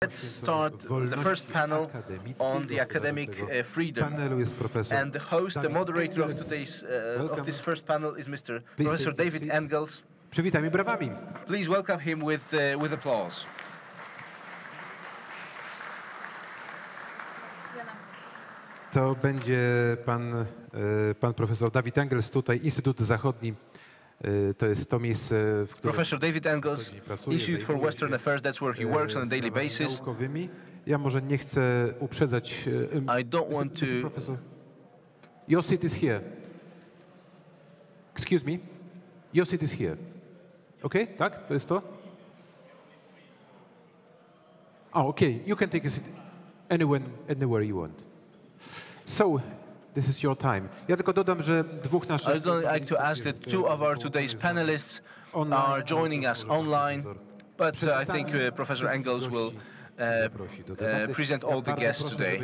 Let's start the first panel on the academic freedom. And the host, the moderator of today's of this first panel is Mr. Professor David Engels. Przywitajmy brawami. Please welcome him with applause. To będzie pan profesor David Engels, tutaj Instytut Zachodni. To jest to miejsce, w którym Professor David Engels, Institute for Western Affairs, that's where he works on a daily basis. Ja może nie chcę uprzedzać. I don't want to... Professor, your seat is here. Excuse me? Your seat is here. Okay? Tak? To jest to? Oh, okay. You can take a seat anywhere you want. So, this is your time. Ja tylko dodam, że dwóch naszych... I would like to ask that two of our today's panelists are joining us online, but I think Professor Engels will present all the guests today.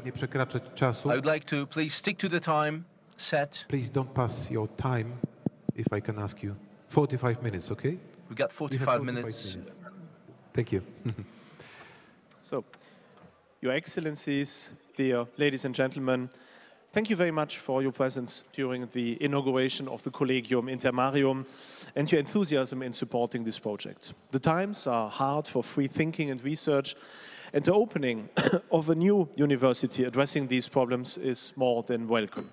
I would like to please stick to the time set. Please don't pass your time, if I can ask you. 45 minutes, okay? We've got 45 minutes. Thank you. So, Your Excellencies, dear ladies and gentlemen, thank you very much for your presence during the inauguration of the Collegium Intermarium and your enthusiasm in supporting this project. The times are hard for free thinking and research, and the opening of a new university addressing these problems is more than welcome.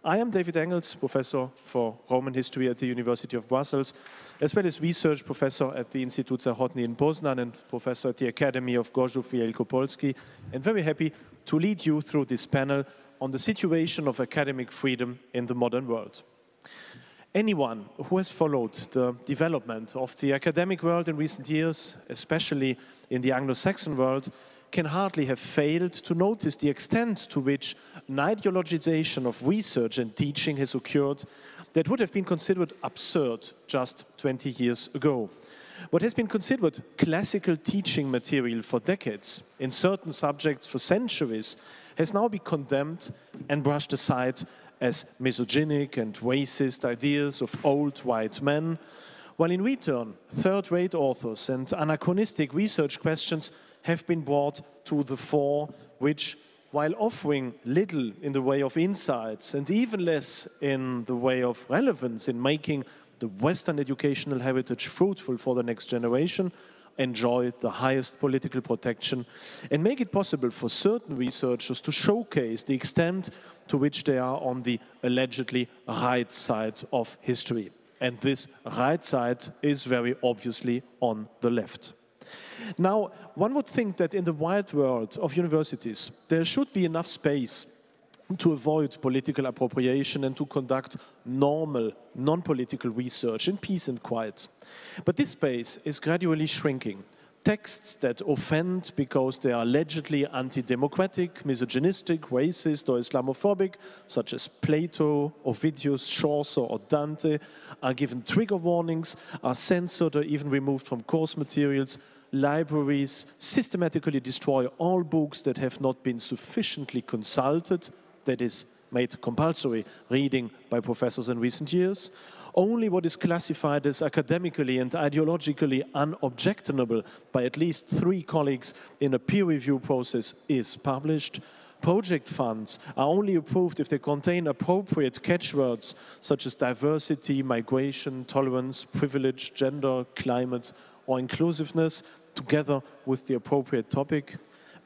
I am David Engels, Professor for Roman History at the University of Brussels, as well as Research Professor at the Instytut Zachodni in Poznan and Professor at the Academy of Gorzów Wielkopolski, and very happy to lead you through this panel on the situation of academic freedom in the modern world. Anyone who has followed the development of the academic world in recent years, especially in the Anglo-Saxon world, can hardly have failed to notice the extent to which an ideologization of research and teaching has occurred that would have been considered absurd just 20 years ago. What has been considered classical teaching material for decades, in certain subjects for centuries, has now been condemned and brushed aside as misogynic and racist ideas of old white men, while in return, third-rate authors and anachronistic research questions have been brought to the fore, which, while offering little in the way of insights and even less in the way of relevance in making the Western educational heritage fruitful for the next generation, enjoy the highest political protection and make it possible for certain researchers to showcase the extent to which they are on the allegedly right side of history. And this right side is very obviously on the left. Now, one would think that in the wide world of universities, there should be enough space to avoid political appropriation and to conduct normal, non-political research in peace and quiet. But this space is gradually shrinking. Texts that offend because they are allegedly anti-democratic, misogynistic, racist or Islamophobic, such as Plato, Ovidius, Chaucer or Dante, are given trigger warnings, are censored or even removed from course materials. Libraries systematically destroy all books that have not been sufficiently consulted, that is, made compulsory reading by professors in recent years. Only what is classified as academically and ideologically unobjectionable by at least 3 colleagues in a peer review process is published. Project funds are only approved if they contain appropriate catchwords such as diversity, migration, tolerance, privilege, gender, climate, or inclusiveness, together with the appropriate topic.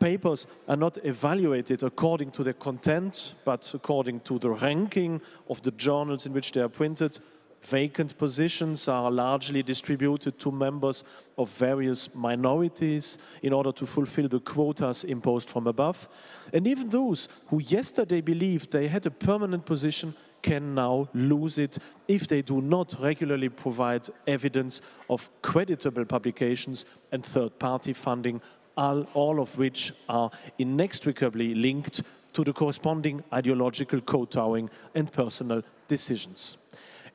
Papers are not evaluated according to their content, but according to the ranking of the journals in which they are printed. Vacant positions are largely distributed to members of various minorities in order to fulfill the quotas imposed from above. And even those who yesterday believed they had a permanent position can now lose it if they do not regularly provide evidence of creditable publications and third-party funding, all of which are inextricably linked to the corresponding ideological kowtowing and personal decisions.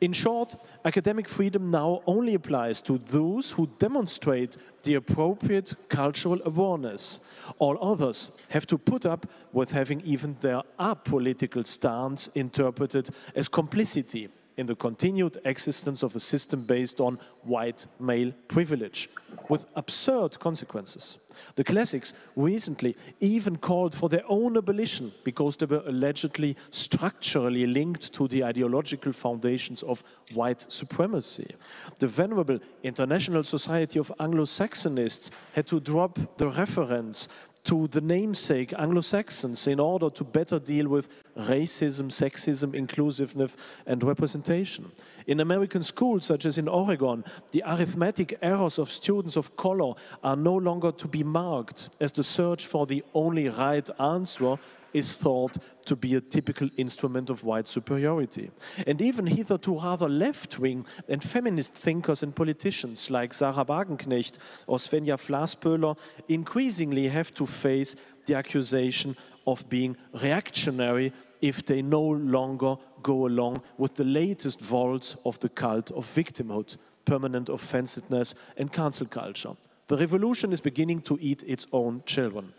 In short, academic freedom now only applies to those who demonstrate the appropriate cultural awareness. All others have to put up with having even their apolitical stance interpreted as complicity in the continued existence of a system based on white male privilege. with absurd consequences. The classics recently even called for their own abolition because they were allegedly structurally linked to the ideological foundations of white supremacy. The venerable International Society of Anglo-Saxonists had to drop the reference to the namesake Anglo-Saxons in order to better deal with racism, sexism, inclusiveness, and representation. In American schools, such as in Oregon, the arithmetic errors of students of color are no longer to be marked, as the search for the only right answer is thought to be a typical instrument of white superiority. And even hitherto rather left-wing and feminist thinkers and politicians like Sarah Wagenknecht or Svenja Flasböhler increasingly have to face the accusation of being reactionary if they no longer go along with the latest vaults of the cult of victimhood, permanent offensiveness, and cancel culture. The revolution is beginning to eat its own children.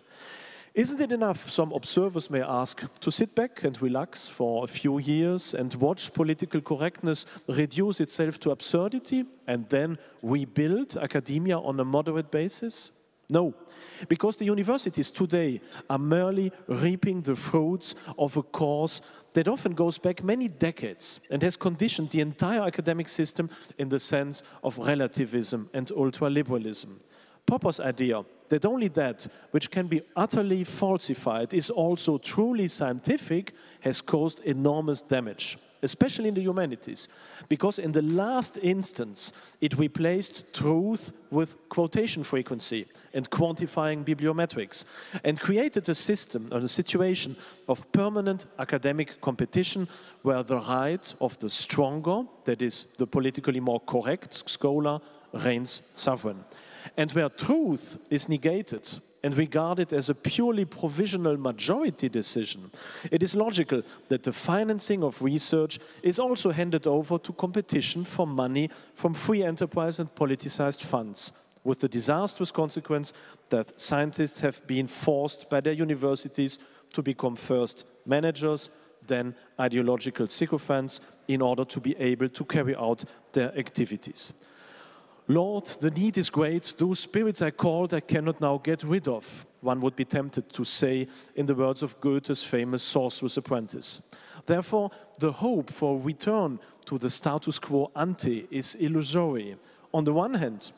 Isn't it enough, some observers may ask, to sit back and relax for a few years and watch political correctness reduce itself to absurdity and then rebuild academia on a moderate basis? No, because the universities today are merely reaping the fruits of a course that often goes back many decades and has conditioned the entire academic system in the sense of relativism and ultraliberalism. Popper's idea that only that which can be utterly falsified is also truly scientific has caused enormous damage, especially in the humanities, because in the last instance it replaced truth with quotation frequency and quantifying bibliometrics and created a system or a situation of permanent academic competition where the right of the stronger, that is the politically more correct scholar, reigns sovereign. And where truth is negated and regarded as a purely provisional majority decision, it is logical that the financing of research is also handed over to competition for money from free enterprise and politicized funds, with the disastrous consequence that scientists have been forced by their universities to become first managers, then ideological sycophants, in order to be able to carry out their activities. Lord, the need is great. Those spirits I called I cannot now get rid of, one would be tempted to say in the words of Goethe's famous Sorcerer's Apprentice. Therefore, the hope for return to the status quo ante is illusory. On the one hand,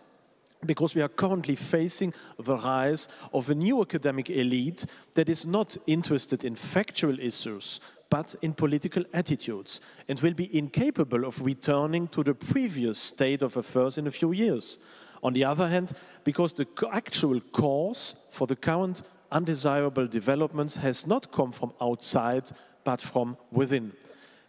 because we are currently facing the rise of a new academic elite that is not interested in factual issues, but in political attitudes, and will be incapable of returning to the previous state of affairs in a few years. On the other hand, because the actual cause for the current undesirable developments has not come from outside, but from within.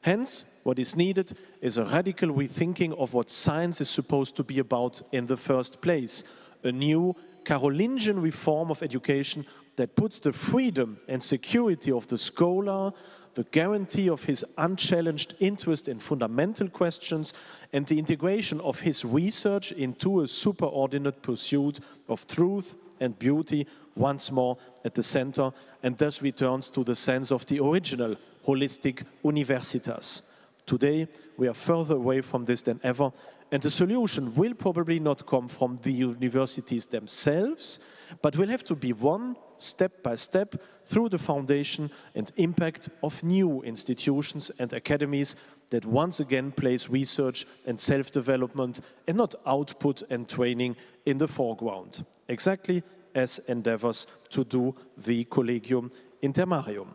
Hence, what is needed is a radical rethinking of what science is supposed to be about in the first place, a new Carolingian reform of education that puts the freedom and security of the scholar, the guarantee of his unchallenged interest in fundamental questions, and the integration of his research into a superordinate pursuit of truth and beauty once more at the center, and thus returns to the sense of the original holistic universitas. Today, we are further away from this than ever, and the solution will probably not come from the universities themselves, but will have to be won step by step through the foundation and impact of new institutions and academies that once again place research and self-development and not output and training in the foreground, exactly as endeavors to do the Collegium Intermarium.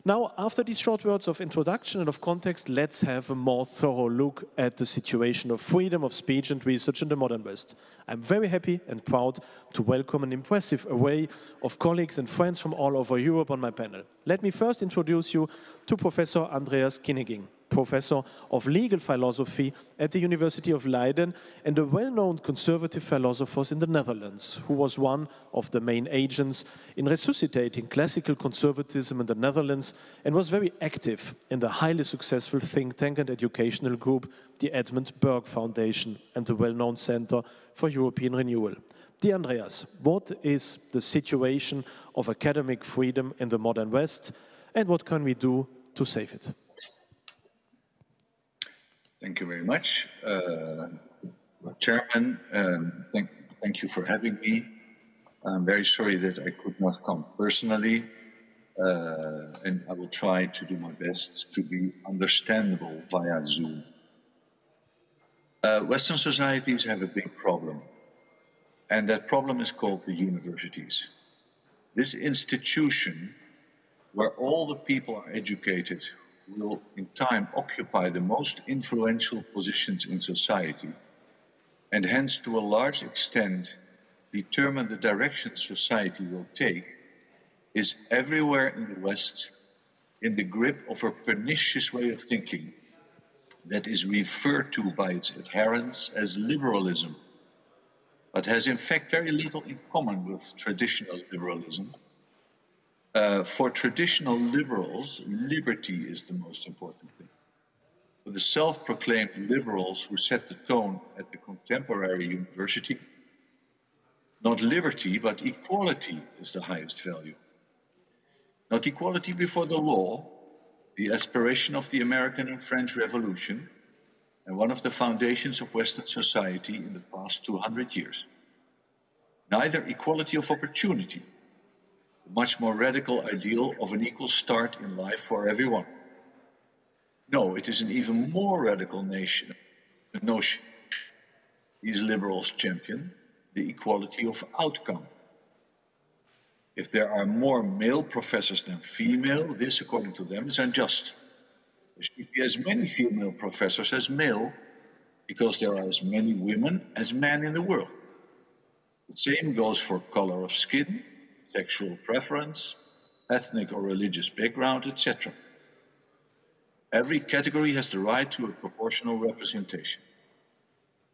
Now, after these short words of introduction and of context, let's have a more thorough look at the situation of freedom of speech and research in the modern West. I'm very happy and proud to welcome an impressive array of colleagues and friends from all over Europe on my panel. Let me first introduce you to Professor Andreas Kinneging, Professor of Legal Philosophy at the University of Leiden and a well-known conservative philosopher in the Netherlands, who was one of the main agents in resuscitating classical conservatism in the Netherlands and was very active in the highly successful think tank and educational group, the Edmund Burke Foundation, and the well-known Center for European Renewal. Dear Andreas, what is the situation of academic freedom in the modern West, and what can we do to save it? Thank you very much, Chairman. Thank you for having me. I'm very sorry that I could not come personally, and I will try to do my best to be understandable via Zoom. Western societies have a big problem, and that problem is called the universities. This institution, where all the people are educated, will in time occupy the most influential positions in society, and hence to a large extent determine the direction society will take, is everywhere in the West in the grip of a pernicious way of thinking that is referred to by its adherents as liberalism, but has in fact very little in common with traditional liberalism. For traditional liberals, liberty is the most important thing. For the self-proclaimed liberals who set the tone at the contemporary university, not liberty, but equality is the highest value. Not equality before the law, the aspiration of the American and French Revolution, and one of the foundations of Western society in the past 200 years. Neither equality of opportunity, the much more radical ideal of an equal start in life for everyone. No, it is an even more radical notion these liberals champion, the equality of outcome. If there are more male professors than female, this, according to them, is unjust. There should be as many female professors as male, because there are as many women as men in the world. The same goes for color of skin, sexual preference, ethnic or religious background, etc. Every category has the right to a proportional representation.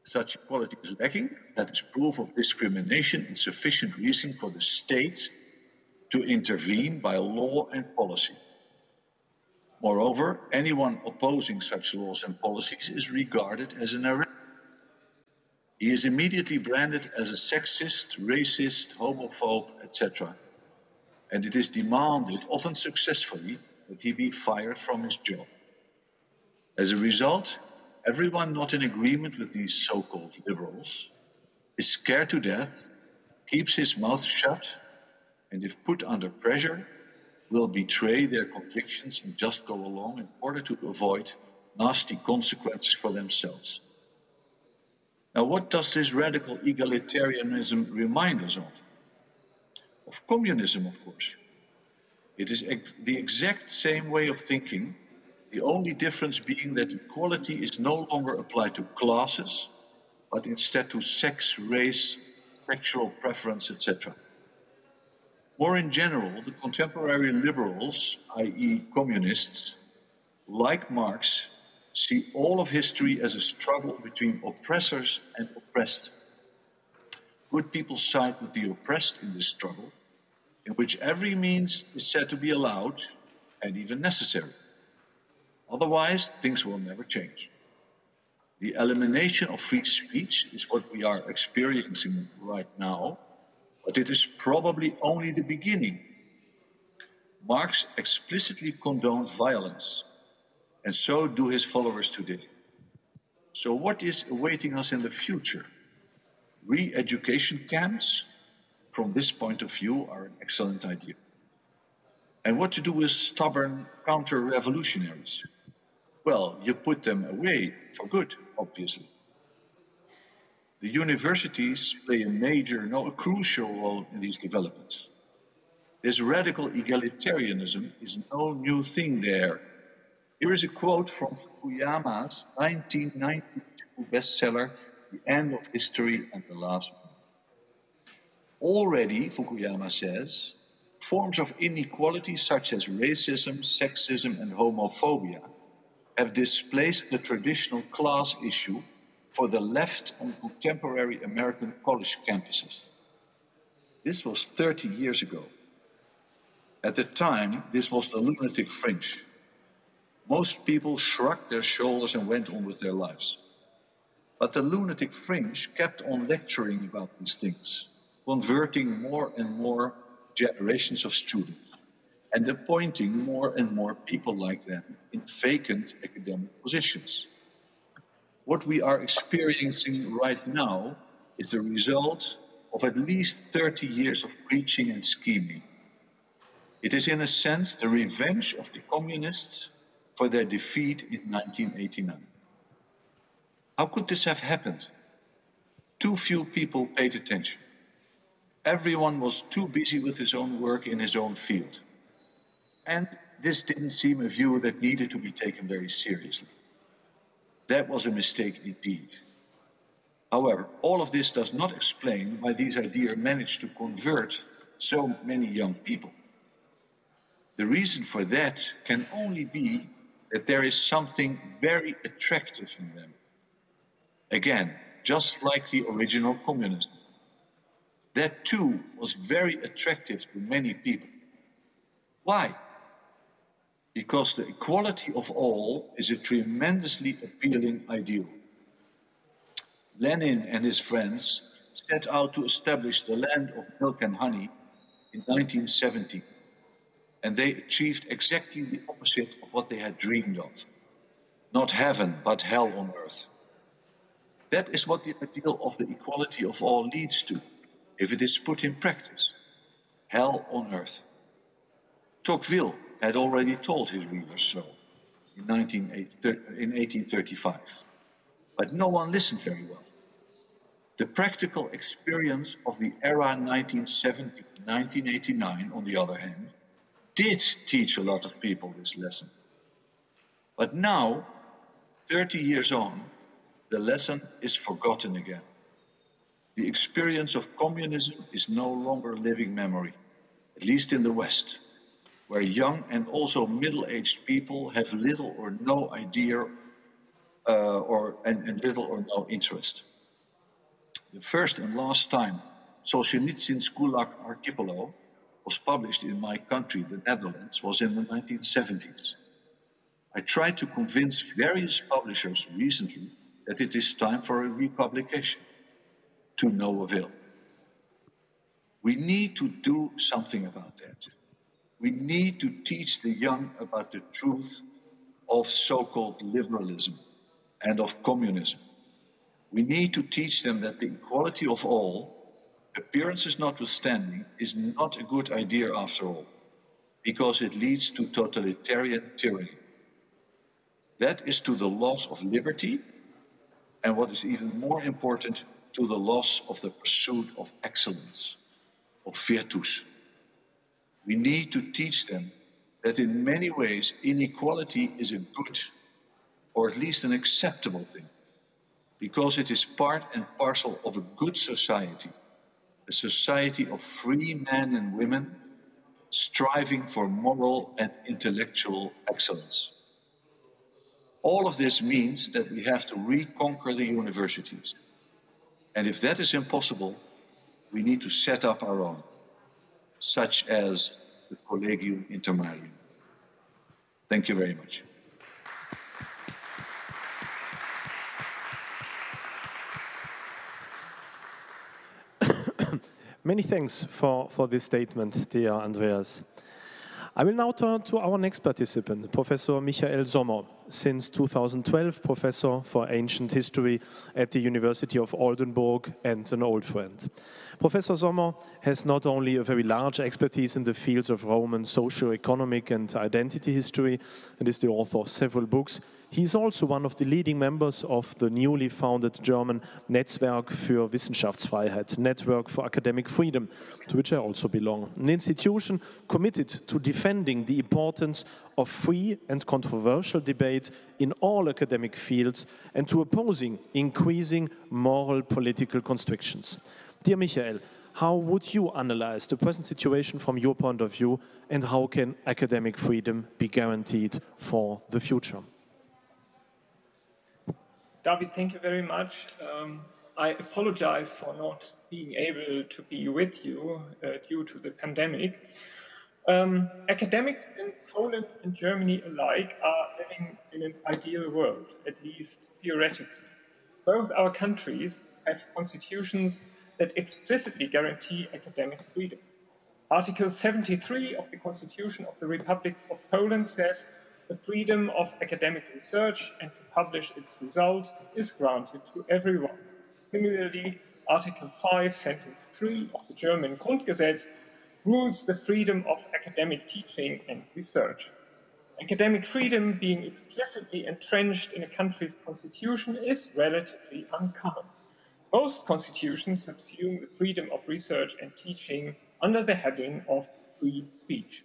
Such equality is lacking, that is proof of discrimination and sufficient reason for the state to intervene by law and policy. Moreover, anyone opposing such laws and policies is regarded as an heretic. He is immediately branded as a sexist, racist, homophobe, etc. And it is demanded, often successfully, that he be fired from his job. As a result, everyone not in agreement with these so-called liberals is scared to death, keeps his mouth shut, and if put under pressure, will betray their convictions and just go along in order to avoid nasty consequences for themselves. Now, what does this radical egalitarianism remind us of? Of communism, of course. It is the exact same way of thinking, the only difference being that equality is no longer applied to classes, but instead to sex, race, sexual preference, etc. More in general, the contemporary liberals, i.e. communists, like Marx, see all of history as a struggle between oppressors and oppressed. Good people side with the oppressed in this struggle, in which every means is said to be allowed and even necessary. Otherwise, things will never change. The elimination of free speech is what we are experiencing right now, but it is probably only the beginning. Marx explicitly condoned violence, and so do his followers today. So what is awaiting us in the future? Re-education camps, from this point of view, are an excellent idea. And what to do with stubborn counter-revolutionaries? Well, you put them away for good, obviously. The universities play a major, no, a crucial role in these developments. This radical egalitarianism is no new thing there. Here is a quote from Fukuyama's 1992 bestseller, The End of History and the Last Man. Already, Fukuyama says, forms of inequality such as racism, sexism, and homophobia have displaced the traditional class issue for the left on contemporary American college campuses. This was 30 years ago. At the time, this was the lunatic fringe. Most people shrugged their shoulders and went on with their lives. But the lunatic fringe kept on lecturing about these things, converting more and more generations of students and appointing more and more people like them in vacant academic positions. What we are experiencing right now is the result of at least 30 years of preaching and scheming. It is in a sense the revenge of the communists for their defeat in 1989. How could this have happened? Too few people paid attention. Everyone was too busy with his own work in his own field. And this didn't seem a view that needed to be taken very seriously. That was a mistake indeed. However, all of this does not explain why these ideas managed to convert so many young people. The reason for that can only be that there is something very attractive in them. Again, just like the original communism. That too was very attractive to many people. Why? Because the equality of all is a tremendously appealing ideal. Lenin and his friends set out to establish the land of milk and honey in 1970, and they achieved exactly the opposite of what they had dreamed of. Not heaven, but hell on earth. That is what the ideal of the equality of all leads to, if it is put in practice. Hell on earth. Tocqueville had already told his readers so in 1835, but no one listened very well. The practical experience of the era 1970-1989, on the other hand, did teach a lot of people this lesson. But now, 30 years on, the lesson is forgotten again. The experience of communism is no longer a living memory, at least in the West, where young and also middle-aged people have little or no idea and little or no interest. The first and last time Solzhenitsyn's Gulag Archipelago was published in my country, the Netherlands, was in the 1970s. I tried to convince various publishers recently that it is time for a republication, to no avail. We need to do something about that. We need to teach the young about the truth of so-called liberalism and of communism. We need to teach them that the equality of all, appearances notwithstanding, is not a good idea after all, because it leads to totalitarian tyranny. That is to the loss of liberty, and what is even more important, to the loss of the pursuit of excellence, of virtus. We need to teach them that in many ways inequality is a good, or at least an acceptable thing, because it is part and parcel of a good society, a society of free men and women striving for moral and intellectual excellence. All of this means that we have to reconquer the universities. And if that is impossible, we need to set up our own, such as the Collegium Intermarium. Thank you very much. Many thanks for this statement, dear Andreas. I will now turn to our next participant, Professor Michael Sommer, since 2012 Professor for Ancient History at the University of Oldenburg and an old friend. Professor Sommer has not only a very large expertise in the fields of Roman socio-economic and identity history and is the author of several books, he is also one of the leading members of the newly founded German Netzwerk für Wissenschaftsfreiheit, Network for Academic Freedom, to which I also belong, an institution committed to defending the importance of free and controversial debate in all academic fields and to opposing increasing moral political constrictions. Dear Michael, how would you analyze the present situation from your point of view, and how can academic freedom be guaranteed for the future? David, thank you very much. I apologize for not being able to be with you due to the pandemic. Academics in Poland and Germany alike are living in an ideal world, at least theoretically. Both our countries have constitutions that explicitly guarantee academic freedom. Article 73 of the Constitution of the Republic of Poland says the freedom of academic research and to publish its result is granted to everyone. Similarly, Article 5, Sentence 3 of the German Grundgesetz rules the freedom of academic teaching and research. Academic freedom being explicitly entrenched in a country's constitution is relatively uncommon. Most constitutions subsume the freedom of research and teaching under the heading of free speech.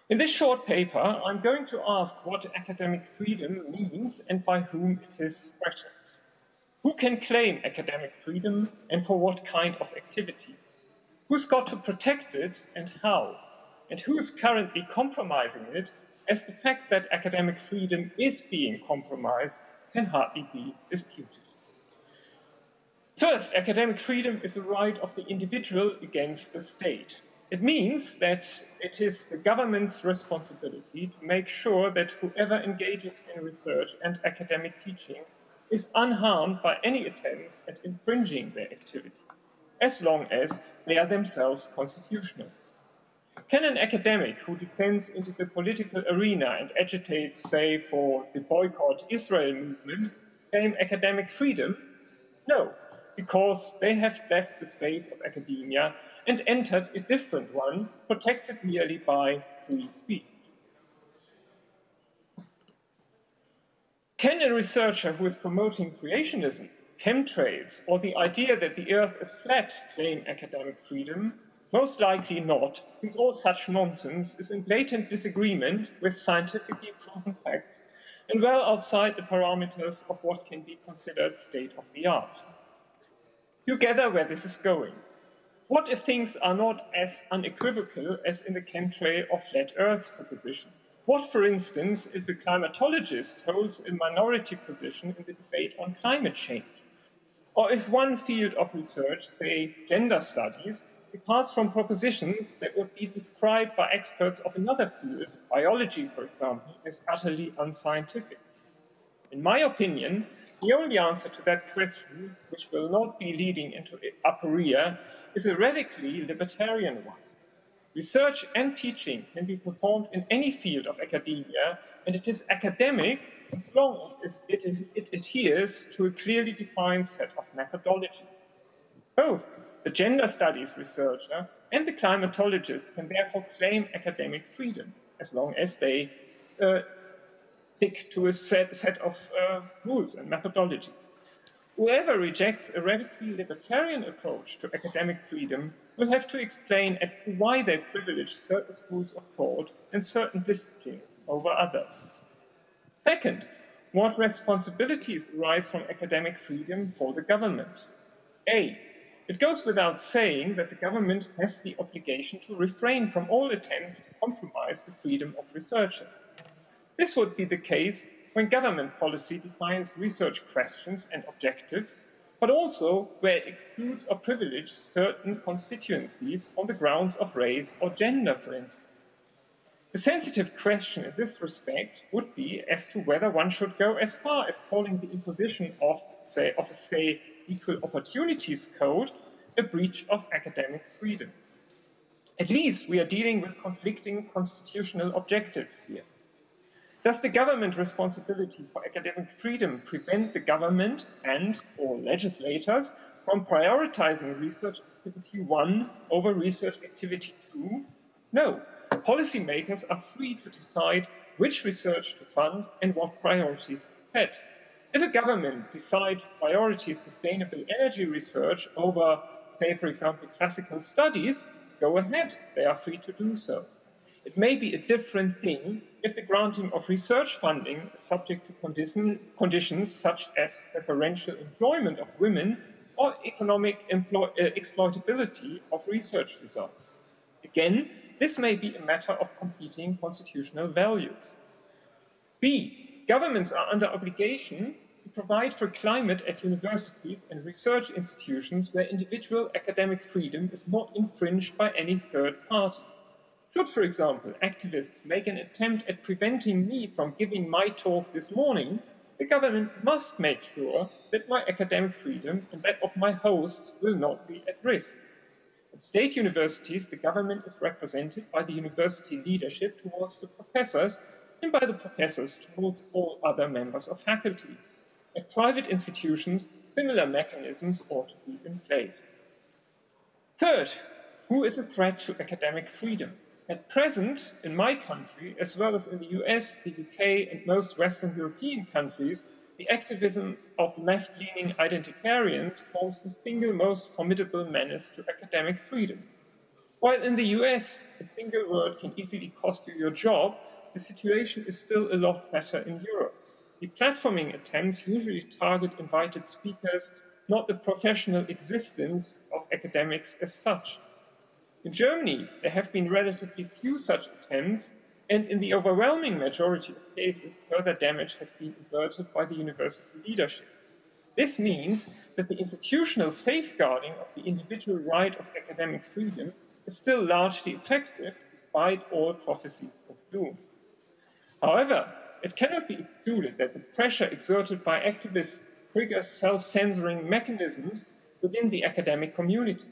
In this short paper, I'm going to ask what academic freedom means and by whom it is threatened. Who can claim academic freedom and for what kind of activity? Who's got to protect it and how? And who's currently compromising it, as the fact that academic freedom is being compromised can hardly be disputed. First, academic freedom is a right of the individual against the state. It means that it is the government's responsibility to make sure that whoever engages in research and academic teaching is unharmed by any attempts at infringing their activities, as long as they are themselves constitutional. Can an academic who descends into the political arena and agitates, say, for the boycott Israel movement, claim academic freedom? No, because they have left the space of academia and entered a different one, protected merely by free speech. Can a researcher who is promoting creationism, chemtrails, or the idea that the Earth is flat claim academic freedom? Most likely not, since all such nonsense is in blatant disagreement with scientifically proven facts and well outside the parameters of what can be considered state-of-the-art. You gather where this is going. What if things are not as unequivocal as in the chemtrail or flat Earth supposition? What, for instance, if a climatologist holds a minority position in the debate on climate change? Or if one field of research, say gender studies, departs from propositions that would be described by experts of another field, biology, for example, as utterly unscientific? In my opinion, the only answer to that question, which will not be leading into aporia, is a radically libertarian one. Research and teaching can be performed in any field of academia, and it is academic as long as it adheres to a clearly defined set of methodologies. Both the gender studies researcher and the climatologist can therefore claim academic freedom, as long as they stick to a set of rules and methodology. Whoever rejects a radically libertarian approach to academic freedom will have to explain as to why they privilege certain schools of thought and certain disciplines over others. Second, what responsibilities arise from academic freedom for the government? A, it goes without saying that the government has the obligation to refrain from all attempts to compromise the freedom of researchers. This would be the case when government policy defines research questions and objectives, but also where it excludes or privileges certain constituencies on the grounds of race or gender, for instance. The sensitive question in this respect would be as to whether one should go as far as calling the imposition of a equal opportunities code a breach of academic freedom. At least we are dealing with conflicting constitutional objectives here. Does the government responsibility for academic freedom prevent the government and/or legislators from prioritizing research activity 1 over research activity 2? No. Policymakers are free to decide which research to fund and what priorities to set. If a government decides to prioritize sustainable energy research over, say, for example, classical studies, go ahead, they are free to do so. It may be a different thing if the granting of research funding is subject to conditions such as preferential employment of women or economic exploitability of research results. Again, this may be a matter of competing constitutional values. B, governments are under obligation to provide for climate at universities and research institutions where individual academic freedom is not infringed by any third party. Should, for example, activists make an attempt at preventing me from giving my talk this morning, the government must make sure that my academic freedom and that of my hosts will not be at risk. At state universities, the government is represented by the university leadership towards the professors and by the professors towards all other members of faculty. At private institutions, similar mechanisms ought to be in place. Third, who is a threat to academic freedom? At present, in my country, as well as in the US, the UK, and most Western European countries, the activism of left-leaning identitarians forms the single most formidable menace to academic freedom. While in the US, a single word can easily cost you your job, the situation is still a lot better in Europe. The platforming attempts usually target invited speakers, not the professional existence of academics as such. In Germany, there have been relatively few such attempts, and in the overwhelming majority of cases, further damage has been averted by the university leadership. This means that the institutional safeguarding of the individual right of academic freedom is still largely effective, despite all prophecies of doom. However, it cannot be excluded that the pressure exerted by activists triggers self-censoring mechanisms within the academic community.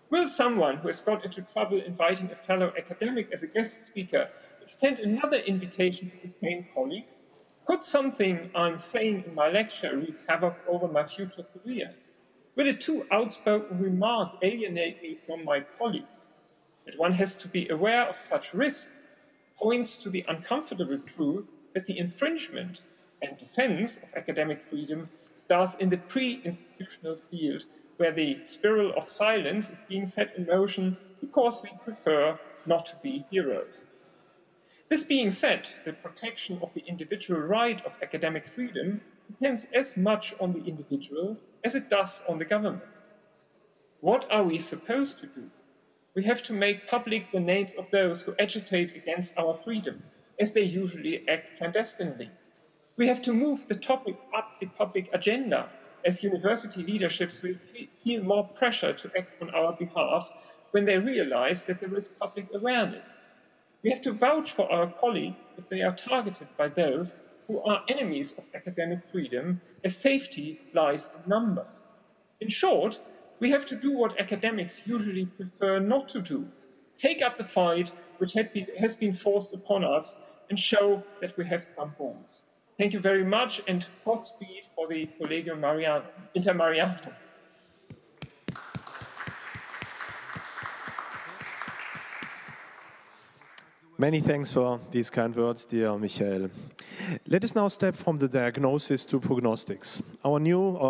Will someone who has got into trouble inviting a fellow academic as a guest speaker extend another invitation to the same colleague? Could something I'm saying in my lecture wreak havoc over my future career? Will a too outspoken remark alienate me from my colleagues? That one has to be aware of such risks points to the uncomfortable truth that the infringement and defense of academic freedom starts in the pre-institutional field, where the spiral of silence is being set in motion because we prefer not to be heroes. This being said, the protection of the individual right of academic freedom depends as much on the individual as it does on the government. What are we supposed to do? We have to make public the names of those who agitate against our freedom, as they usually act clandestinely. We have to move the topic up the public agenda, as university leaderships will feel more pressure to act on our behalf when they realize that there is public awareness. We have to vouch for our colleagues if they are targeted by those who are enemies of academic freedom, as safety lies in numbers. In short, we have to do what academics usually prefer not to do: take up the fight which has been forced upon us and show that we have some balls. Thank you very much, and Godspeed for the Collegium Intermarium. Many thanks for these kind words, dear Michael. Let us now step from the diagnosis to prognostics. Our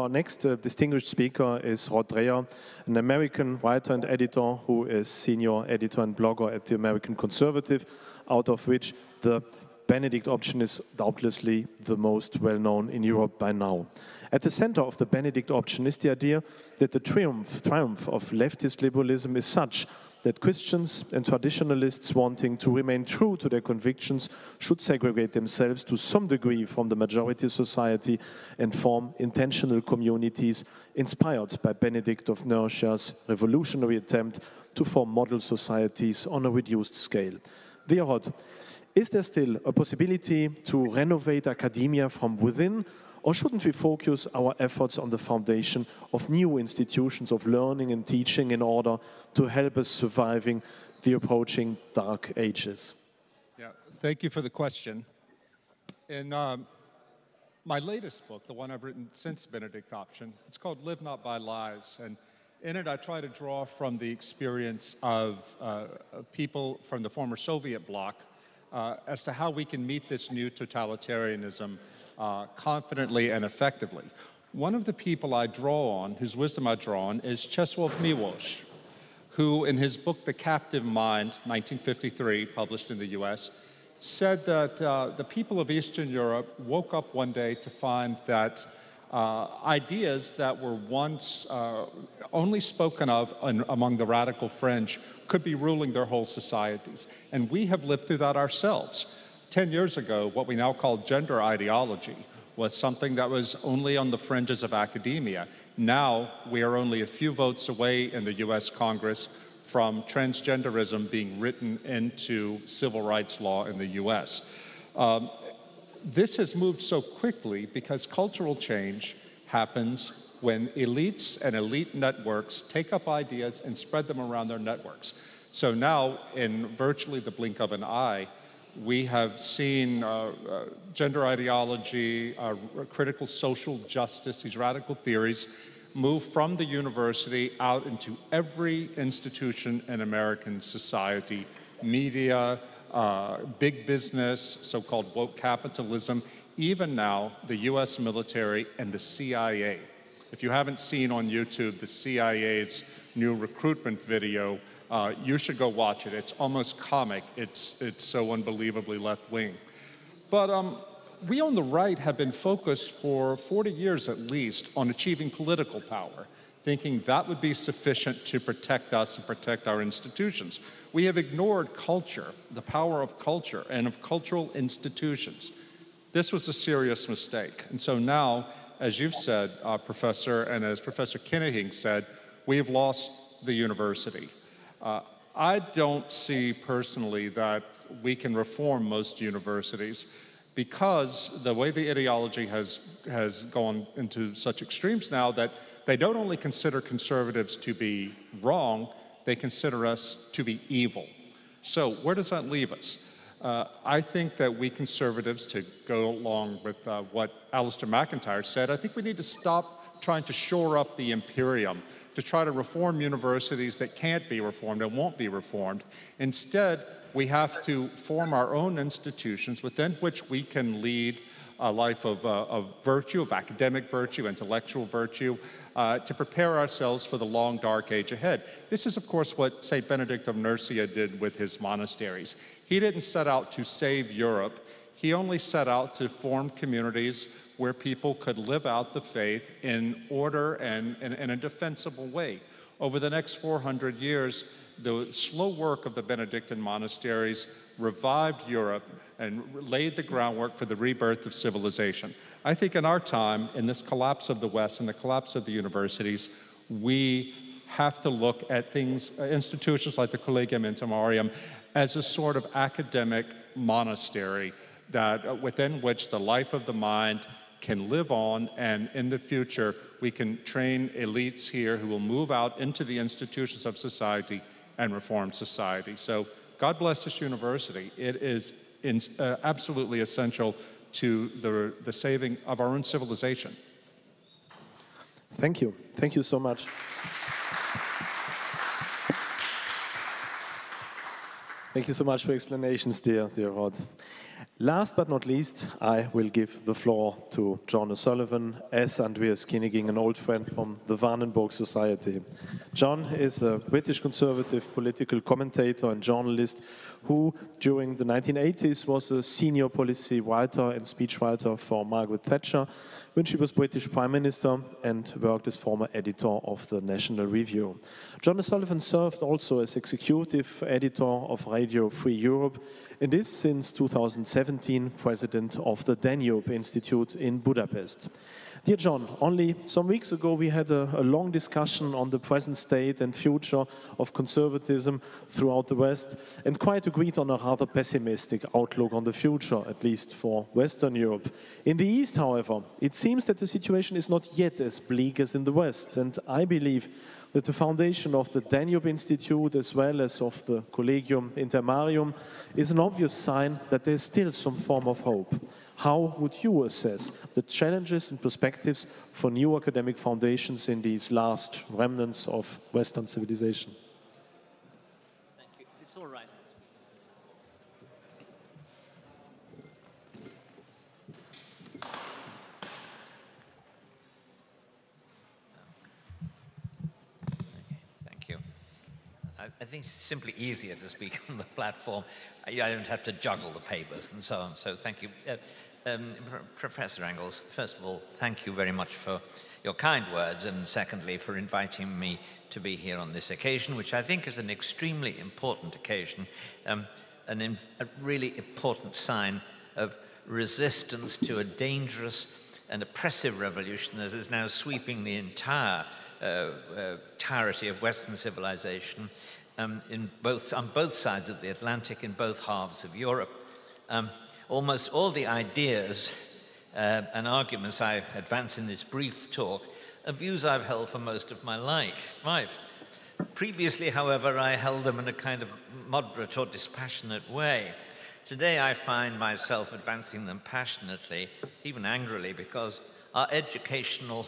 next distinguished speaker is Rod Dreher, an American writer and editor who is senior editor and blogger at the American Conservative, out of which the Benedict option is doubtlessly the most well-known in Europe by now. At the center of the Benedict option is the idea that the triumph of leftist liberalism is such that Christians and traditionalists wanting to remain true to their convictions should segregate themselves to some degree from the majority society and form intentional communities inspired by Benedict of Nursia's revolutionary attempt to form model societies on a reduced scale. Dear Rod, is there still a possibility to renovate academia from within, or shouldn't we focus our efforts on the foundation of new institutions of learning and teaching in order to help us surviving the approaching dark ages? Yeah, thank you for the question. In my latest book, the one I've written since Benedict option, it's called Live Not by Lies, and in it I try to draw from the experience of people from the former Soviet bloc as to how we can meet this new totalitarianism confidently and effectively. One of the people I draw on, whose wisdom I draw on, is Czesław Miłosz, who in his book, The Captive Mind, 1953, published in the US, said that the people of Eastern Europe woke up one day to find that ideas that were once only spoken of among the radical fringe could be ruling their whole societies. And we have lived through that ourselves. 10 years ago, what we now call gender ideology was something that was only on the fringes of academia. Now, we are only a few votes away in the US Congress from transgenderism being written into civil rights law in the US. This has moved so quickly because cultural change happens when elites and elite networks take up ideas and spread them around their networks. So now, in virtually the blink of an eye, We have seen gender ideology, critical social justice, these radical theories move from the university out into every institution in American society, media, big business, so-called woke capitalism, even now the US military and the CIA. If you haven't seen on YouTube the CIA's new recruitment video, you should go watch it. It's almost comic. It's so unbelievably left-wing. But we on the right have been focused for 40 years at least on achieving political power, thinking that would be sufficient to protect us and protect our institutions. We have ignored culture, the power of culture and of cultural institutions. This was a serious mistake. And so now, as you've said, Professor, and as Professor Kinneging said, we have lost the university. I don't see personally that we can reform most universities, because the way the ideology has gone into such extremes now that they don't only consider conservatives to be wrong, they consider us to be evil. So where does that leave us? I think that we conservatives, to go along with what Alistair McIntyre said, I think we need to stop trying to shore up the imperium, to try to reform universities that can't be reformed and won't be reformed. Instead, we have to form our own institutions within which we can lead a life of virtue, of academic virtue, intellectual virtue, to prepare ourselves for the long, dark age ahead. This is, of course, what St. Benedict of Nursia did with his monasteries. He didn't set out to save Europe. He only set out to form communities where people could live out the faith in order and in a defensible way. Over the next 400 years, the slow work of the Benedictine monasteries revived Europe and laid the groundwork for the rebirth of civilization. I think in our time, in this collapse of the West and the collapse of the universities, we have to look at things, institutions like the Collegium Intermarium, as a sort of academic monastery that within which the life of the mind can live on, and in the future we can train elites here who will move out into the institutions of society and reform society. So God bless this university. It is absolutely essential to the saving of our own civilization. Thank you. Thank you so much. Thank you so much for explanations, dear Rod. Last but not least, I will give the floor to John O'Sullivan, as Andreas Kinneging, an old friend from the Warnenburg Society. John is a British conservative political commentator and journalist who, during the 1980s, was a senior policy writer and speechwriter for Margaret Thatcher when she was British Prime Minister, and worked as former editor of the National Review. John O'Sullivan served also as executive editor of Radio Free Europe and is, since 2017, president of the Danube Institute in Budapest. Dear John, only some weeks ago we had a long discussion on the present state and future of conservatism throughout the West, and quite agreed on a rather pessimistic outlook on the future, at least for Western Europe. In the East, however, it seems that the situation is not yet as bleak as in the West, and I believe that the foundation of the Danube Institute, as well as of the Collegium Intermarium, is an obvious sign that there is still some form of hope. How would you assess the challenges and perspectives for new academic foundations in these last remnants of Western civilization? Thank you. It's all right. I think it's simply easier to speak on the platform. I don't have to juggle the papers and so on, so thank you. Professor Engels, first of all, thank you very much for your kind words, and secondly, for inviting me to be here on this occasion, which I think is an extremely important occasion, a really important sign of resistance to a dangerous and oppressive revolution that is now sweeping the entire entirety of Western civilization, on both sides of the Atlantic, in both halves of Europe. Almost all the ideas and arguments I advance in this brief talk are views I've held for most of my life. Previously, however, I held them in a kind of moderate or dispassionate way. today I find myself advancing them passionately, even angrily, because our educational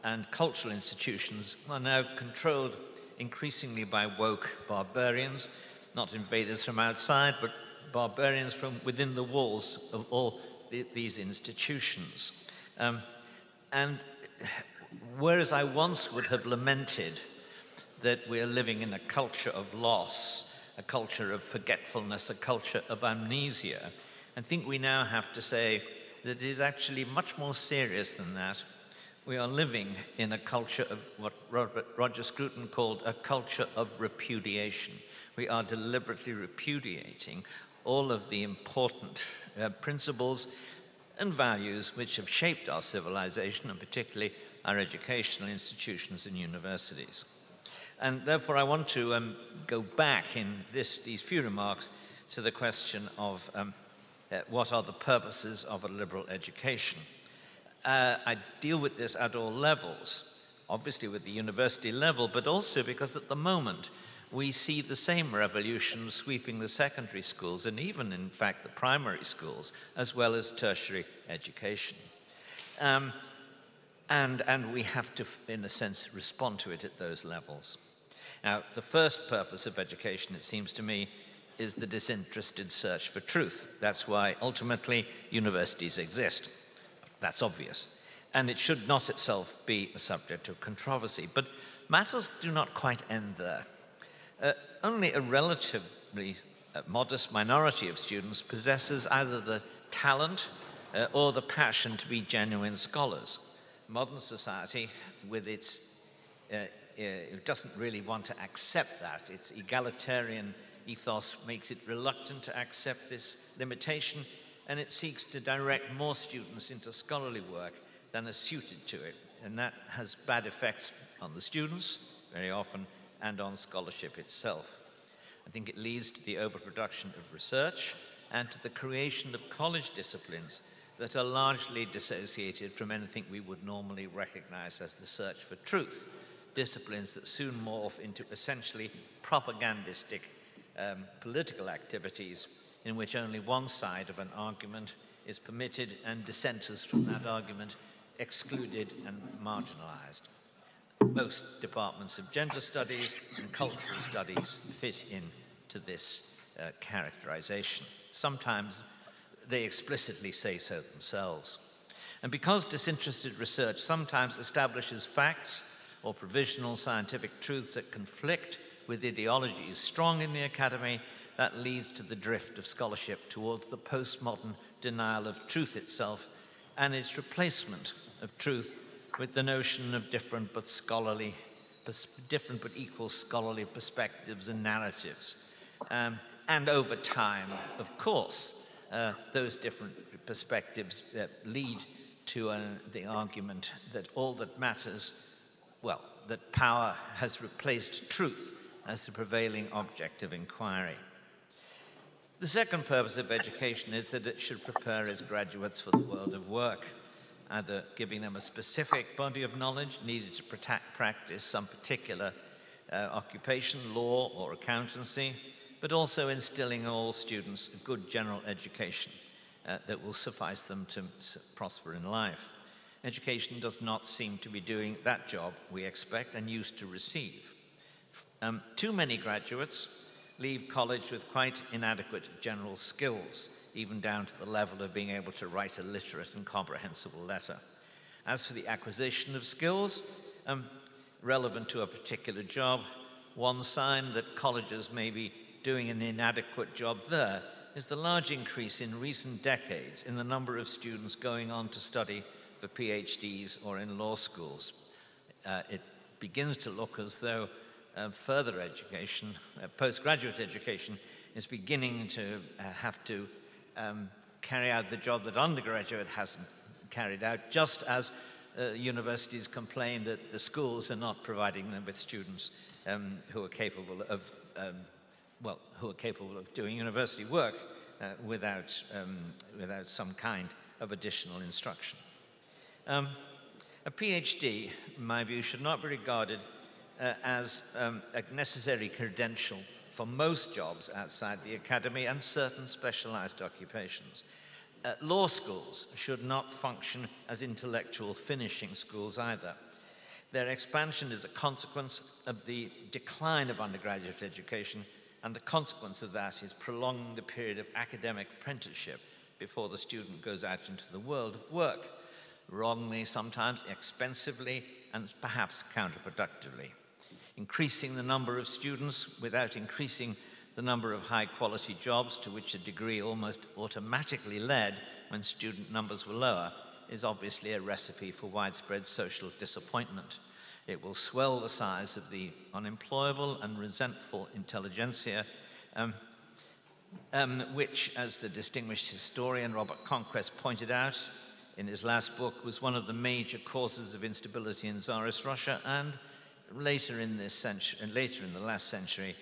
and cultural institutions are now controlled increasingly by woke barbarians, not invaders from outside, but barbarians from within the walls of all these institutions. And whereas I once would have lamented that we're living in a culture of loss, a culture of forgetfulness, a culture of amnesia, I think we now have to say that it is actually much more serious than that. We are living in a culture of what Roger Scruton called a culture of repudiation. We are deliberately repudiating all of the important principles and values which have shaped our civilization, and particularly our educational institutions and universities. And therefore, I want to go back in these few remarks to the question of what are the purposes of a liberal education. I deal with this at all levels, obviously with the university level, but also because at the moment we see the same revolution sweeping the secondary schools and even, in fact, the primary schools, as well as tertiary education. And we have to, in a sense, respond to it at those levels. Now, the first purpose of education, it seems to me, is the disinterested search for truth. That's why, ultimately, universities exist. That's obvious. And it should not itself be a subject of controversy. But matters do not quite end there. Only a relatively modest minority of students possesses either the talent or the passion to be genuine scholars. Modern society, with its, it doesn't really want to accept that. Its egalitarian ethos makes it reluctant to accept this limitation, and it seeks to direct more students into scholarly work than is suited to it. And that has bad effects on the students, very often, and on scholarship itself. I think it leads to the overproduction of research and to the creation of college disciplines that are largely dissociated from anything we would normally recognize as the search for truth, disciplines that soon morph into essentially propagandistic political activities in which only one side of an argument is permitted and dissenters from that argument excluded and marginalized. Most departments of gender studies and cultural studies fit into this characterization. Sometimes they explicitly say so themselves. And because disinterested research sometimes establishes facts or provisional scientific truths that conflict with ideologies strong in the academy, that leads to the drift of scholarship towards the postmodern denial of truth itself and its replacement of truth with the notion of different but equal scholarly perspectives and narratives. And over time, of course, those different perspectives lead to the argument that all that matters, well, that power has replaced truth as the prevailing object of inquiry. The second purpose of education is that it should prepare its graduates for the world of work, either giving them a specific body of knowledge needed to practice some particular occupation, law or accountancy, but also instilling in all students a good general education that will suffice them to prosper in life. Education does not seem to be doing that job we expect and used to receive. Too many graduates leave college with quite inadequate general skills, even down to the level of being able to write a literate and comprehensible letter. As for the acquisition of skills relevant to a particular job, one sign that colleges may be doing an inadequate job there is the large increase in recent decades in the number of students going on to study for PhDs or in law schools. It begins to look as though further education, postgraduate education, is beginning to have to carry out the job that undergraduate hasn't carried out, just as universities complain that the schools are not providing them with students who are capable of doing university work without some kind of additional instruction. A PhD, in my view, should not be regarded as a necessary credential for most jobs outside the academy and certain specialized occupations. Law schools should not function as intellectual finishing schools either. Their expansion is a consequence of the decline of undergraduate education, and the consequence of that is prolonging the period of academic apprenticeship before the student goes out into the world of work, wrongly, sometimes expensively, and perhaps counterproductively. Increasing the number of students without increasing the number of high-quality jobs to which a degree almost automatically led when student numbers were lower is obviously a recipe for widespread social disappointment. It will swell the size of the unemployable and resentful intelligentsia, which, as the distinguished historian Robert Conquest pointed out in his last book, was one of the major causes of instability in Tsarist Russia and later in this century, and later in the last century,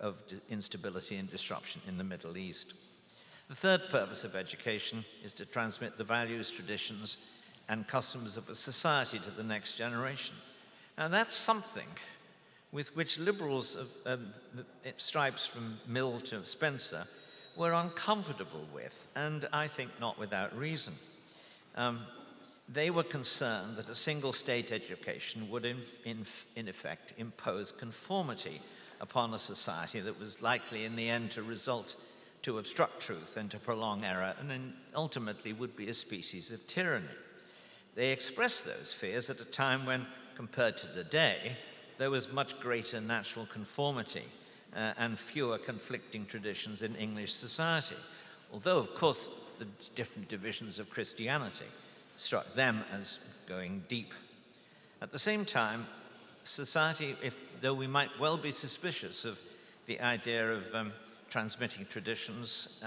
of instability and disruption in the Middle East. The third purpose of education is to transmit the values, traditions, and customs of a society to the next generation. And that's something with which liberals of stripes from Mill to Spencer were uncomfortable with, and I think not without reason. They were concerned that a single state education would in effect impose conformity upon a society that was likely in the end to obstruct truth and to prolong error, and then ultimately would be a species of tyranny. They expressed those fears at a time when, compared to today, there was much greater natural conformity and fewer conflicting traditions in English society, although, of course, the different divisions of Christianity struck them as going deep. At the same time, society, though we might well be suspicious of the idea of transmitting traditions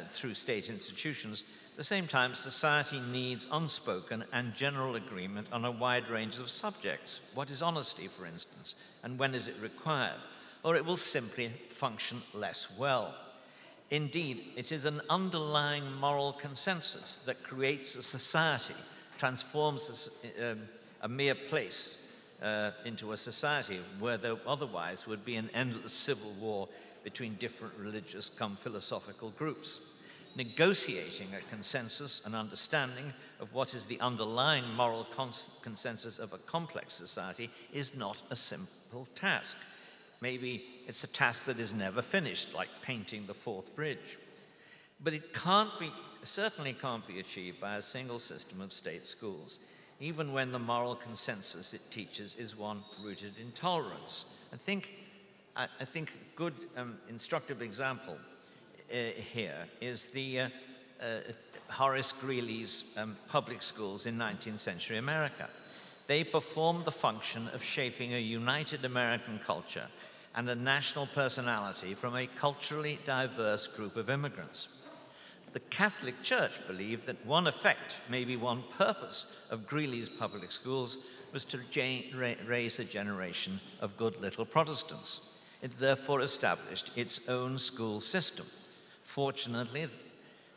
through state institutions, at the same time, society needs unspoken and general agreement on a wide range of subjects. What is honesty, for instance, and when is it required? Or it will simply function less well. Indeed, it is an underlying moral consensus that creates a society, transforms a mere place into a society where there otherwise would be an endless civil war between different religious come philosophical groups. Negotiating a consensus, an understanding of what is the underlying moral consensus of a complex society is not a simple task. Maybe it's a task that is never finished, like painting the fourth bridge. But it certainly can't be achieved by a single system of state schools, even when the moral consensus it teaches is one rooted in tolerance. I think a good instructive example here is the Horace Greeley's public schools in 19th century America. They performed the function of shaping a united American culture and a national personality from a culturally diverse group of immigrants. The Catholic Church believed that one effect, maybe one purpose, of Greeley's public schools was to raise a generation of good little Protestants. It therefore established its own school system. Fortunately,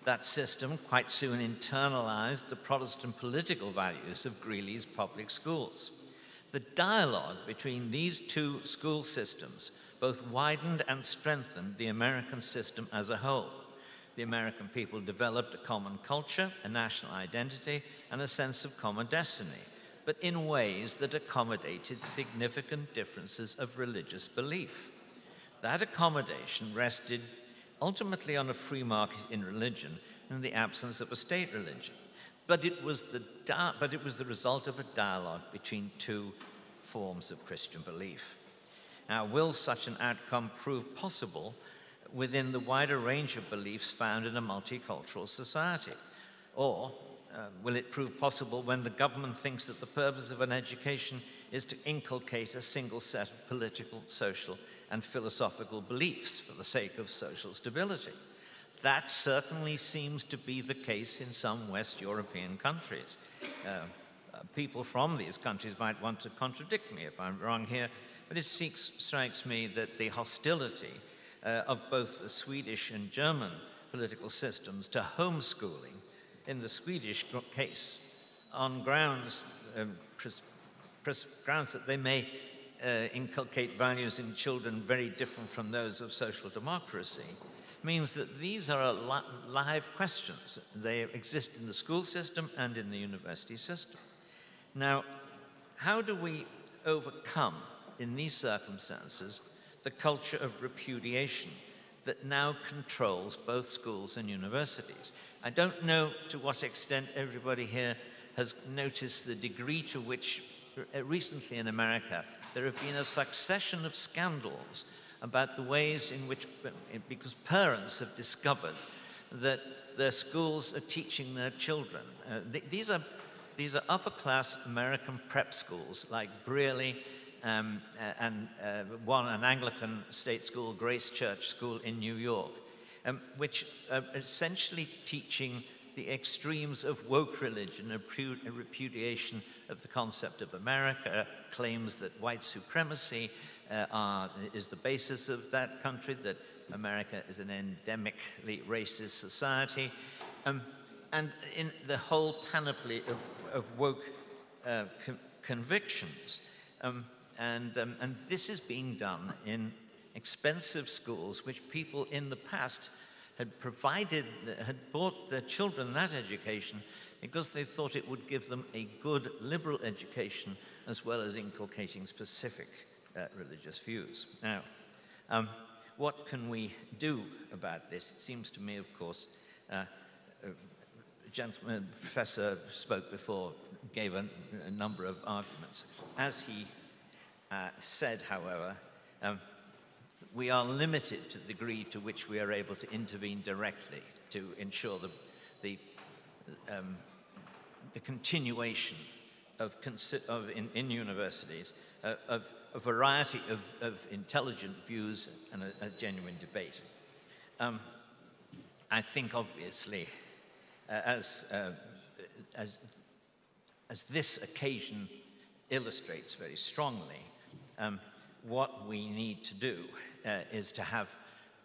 that system quite soon internalized the Protestant political values of Greeley's public schools. The dialogue between these two school systems both widened and strengthened the American system as a whole. The American people developed a common culture, a national identity, and a sense of common destiny, but in ways that accommodated significant differences of religious belief. That accommodation rested ultimately on a free market in religion in the absence of a state religion. But it was the result of a dialogue between two forms of Christian belief. Now, will such an outcome prove possible within the wider range of beliefs found in a multicultural society? Or will it prove possible when the government thinks that the purpose of an education is to inculcate a single set of political, social, and philosophical beliefs for the sake of social stability? That certainly seems to be the case in some West European countries. People from these countries might want to contradict me if I'm wrong here, but it strikes me that the hostility of both the Swedish and German political systems to homeschooling, in the Swedish case, on grounds that they may inculcate values in children very different from those of social democracy, means that these are live questions. They exist in the school system and in the university system. Now, how do we overcome, in these circumstances, the culture of repudiation that now controls both schools and universities? I don't know to what extent everybody here has noticed the degree to which recently in America there have been a succession of scandals about the ways in which, because parents have discovered that their schools are teaching their children. These are upper-class American prep schools like Brearley and an Anglican state school, Grace Church School in New York, which are essentially teaching the extremes of woke religion, a repudiation of the concept of America, claims that white supremacy is the basis of that country, that America is an endemically racist society, and in the whole panoply of woke convictions. And this is being done in expensive schools which people in the past had bought their children that education because they thought it would give them a good liberal education as well as inculcating specific religious views. Now, what can we do about this? It seems to me, of course, gentleman, professor spoke before, gave a number of arguments. As he said, however, we are limited to the degree to which we are able to intervene directly to ensure the continuation in universities of a variety of intelligent views and a genuine debate. I think, obviously, as this occasion illustrates very strongly, what we need to do is to have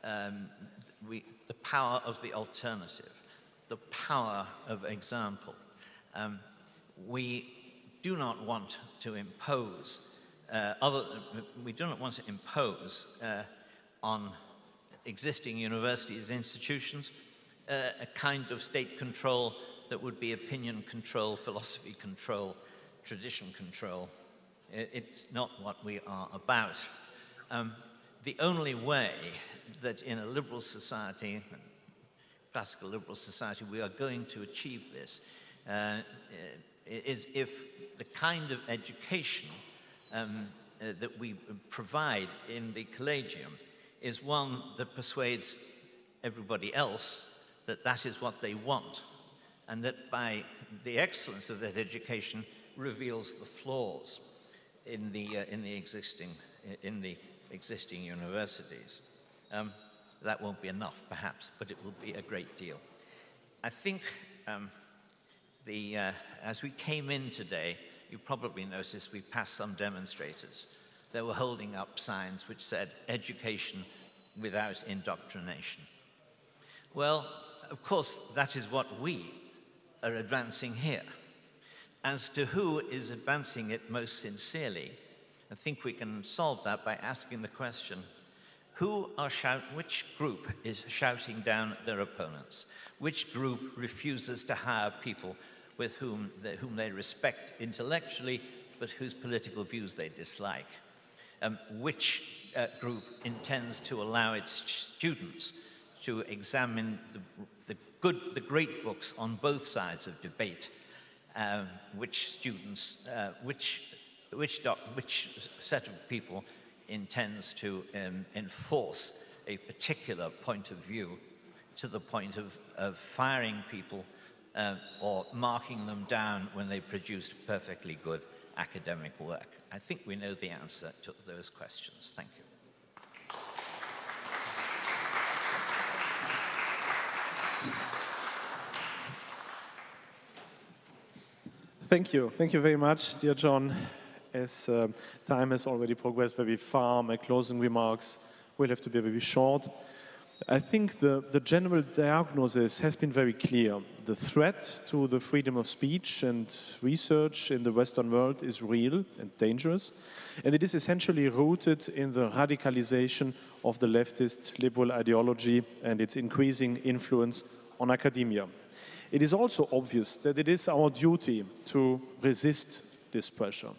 the power of the alternative, the power of example. We do not want to impose on existing universities and institutions a kind of state control that would be opinion control, philosophy control, tradition control. It's not what we are about. The only way that in a liberal society, classical liberal society, we are going to achieve this is if the kind of education that we provide in the Collegium is one that persuades everybody else that that is what they want, and that by the excellence of that education reveals the flaws in the existing universities. That won't be enough, perhaps, but it will be a great deal. I think as we came in today, you probably noticed we passed some demonstrators. They were holding up signs which said, "Education without indoctrination." Well, of course, that is what we are advancing here. As to who is advancing it most sincerely, I think we can solve that by asking the question, which group is shouting down their opponents? Which group refuses to hire people with whom they respect intellectually, but whose political views they dislike? Which group intends to allow its students to examine the great books on both sides of debate? Which set of people intends to enforce a particular point of view to the point of firing people or marking them down when they produced perfectly good academic work? I think we know the answer to those questions. Thank you. Thank you. Thank you very much, dear John. As time has already progressed very far, my closing remarks will have to be very short. I think the general diagnosis has been very clear. The threat to the freedom of speech and research in the Western world is real and dangerous, and it is essentially rooted in the radicalization of the leftist liberal ideology and its increasing influence on academia. It is also obvious that it is our duty to resist this pressure,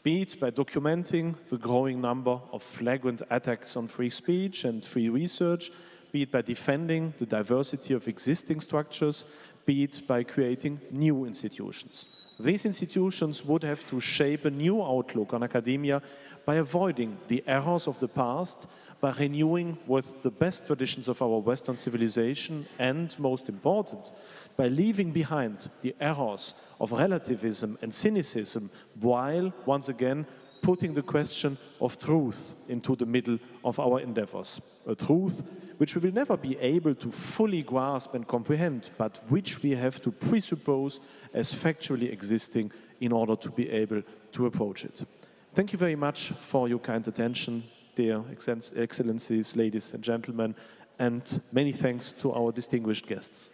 be it by documenting the growing number of flagrant attacks on free speech and free research, be it by defending the diversity of existing structures, be it by creating new institutions. These institutions would have to shape a new outlook on academia by avoiding the errors of the past, by renewing with the best traditions of our Western civilization, and, most important, by leaving behind the errors of relativism and cynicism, while, once again, putting the question of truth into the middle of our endeavors. A truth which we will never be able to fully grasp and comprehend, but which we have to presuppose as factually existing in order to be able to approach it. Thank you very much for your kind attention, dear Excellencies, ladies and gentlemen, and many thanks to our distinguished guests.